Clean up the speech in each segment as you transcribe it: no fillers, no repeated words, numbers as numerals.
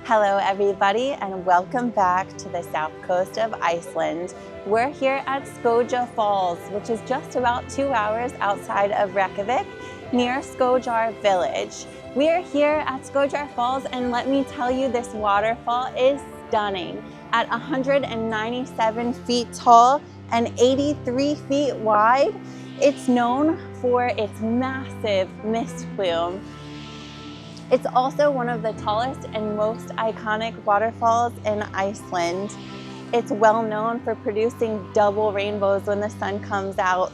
Hello everybody and welcome back to the south coast of Iceland. We're here at Skógafoss, which is just about 2 hours outside of Reykjavik, near Skógar village. We are here at Skógafoss and let me tell you, this waterfall is stunning. At 197 feet tall and 83 feet wide, it's known for its massive mist plume. It's also one of the tallest and most iconic waterfalls in Iceland. It's well known for producing double rainbows when the sun comes out.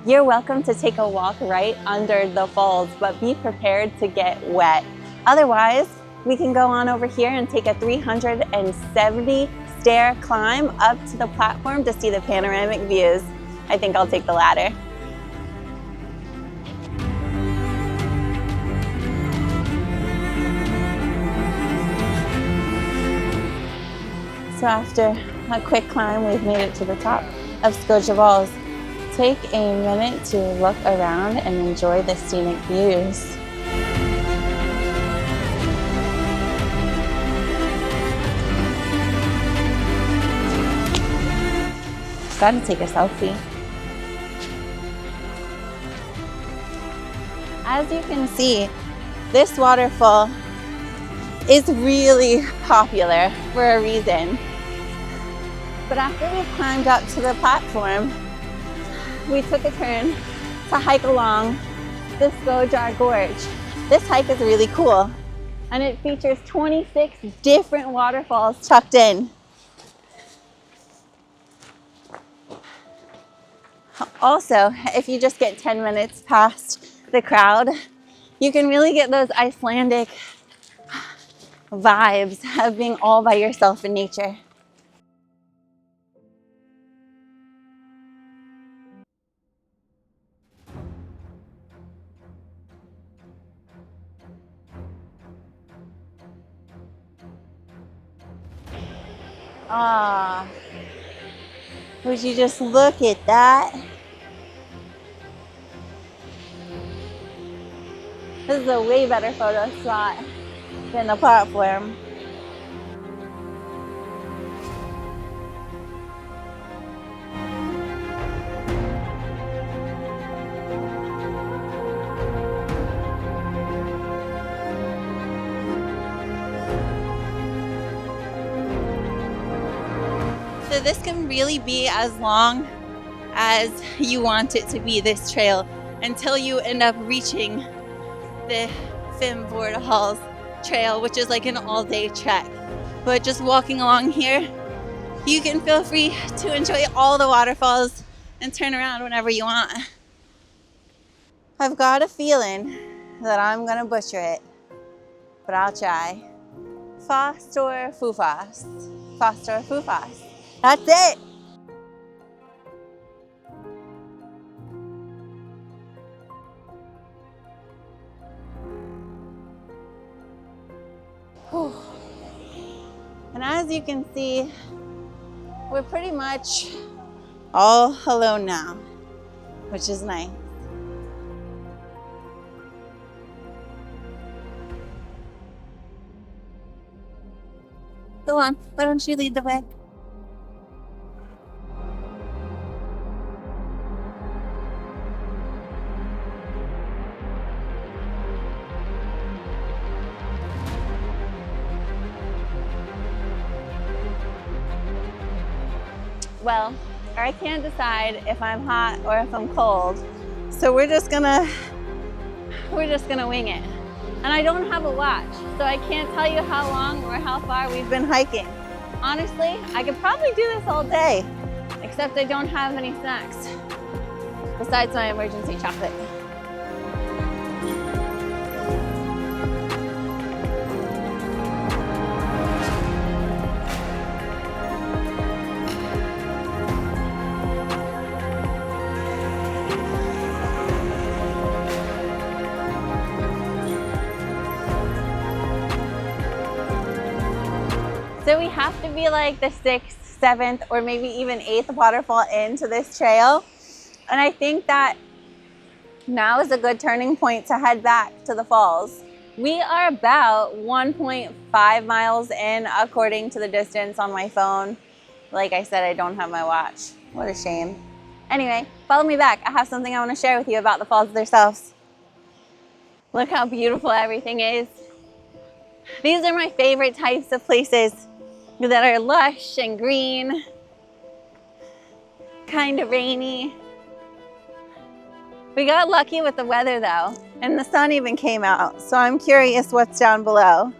You're welcome to take a walk right under the falls, but be prepared to get wet. Otherwise, we can go on over here and take a 370 stair climb up to the platform to see the panoramic views. I think I'll take the ladder. So after a quick climb, we've made it to the top of Skógafoss. Take a minute to look around and enjoy the scenic views. Gotta take a selfie. As you can see, this waterfall is really popular for a reason. But after we climbed up to the platform, we took a turn to hike along the Skógar gorge. This hike is really cool, and it features 26 different waterfalls tucked in. Also, if you just get 10 minutes past the crowd, you can really get those Icelandic vibes of being all by yourself in nature. Ah, would you just look at that? This is a way better photo spot than the platform. So this can really be as long as you want it to be, this trail, until you end up reaching the Waterfalls trail, which is like an all-day trek. But just walking along here, you can feel free to enjoy all the waterfalls and turn around whenever you want. I've got a feeling that I'm gonna butcher it, but I'll try. Fastórfufas. Fastórfufas. That's it. Whew. And as you can see, we're pretty much all alone now, which is nice. Go on, why don't you lead the way? Well, I can't decide if I'm hot or if I'm cold, so we're just gonna wing it. And I don't have a watch, so I can't tell you how long or how far we've been hiking. Honestly, I could probably do this all day, except I don't have any snacks besides my emergency chocolate. So we have to be like the 6th, 7th, or maybe even 8th waterfall into this trail. And I think that now is a good turning point to head back to the falls. We are about 1.5 miles in according to the distance on my phone. Like I said, I don't have my watch. What a shame. Anyway, follow me back. I have something I want to share with you about the falls themselves. Look how beautiful everything is. These are my favorite types of places that are lush and green, kind of rainy. We got lucky with the weather though, and the sun even came out, so I'm curious what's down below.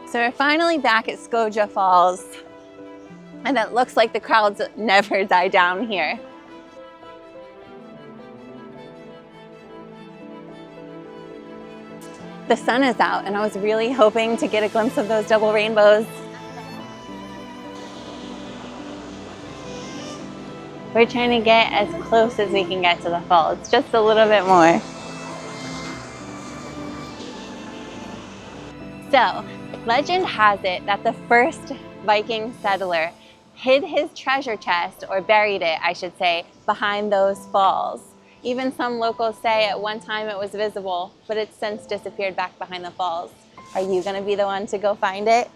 So we're finally back at Skógafoss, and it looks like the crowds never die down here. The sun is out, and I was really hoping to get a glimpse of those double rainbows. We're trying to get as close as we can get to the falls, just a little bit more. So, legend has it that the first Viking settler hid his treasure chest, or buried it, I should say, behind those falls. Even some locals say at one time it was visible, but it's since disappeared back behind the falls. Are you gonna be the one to go find it?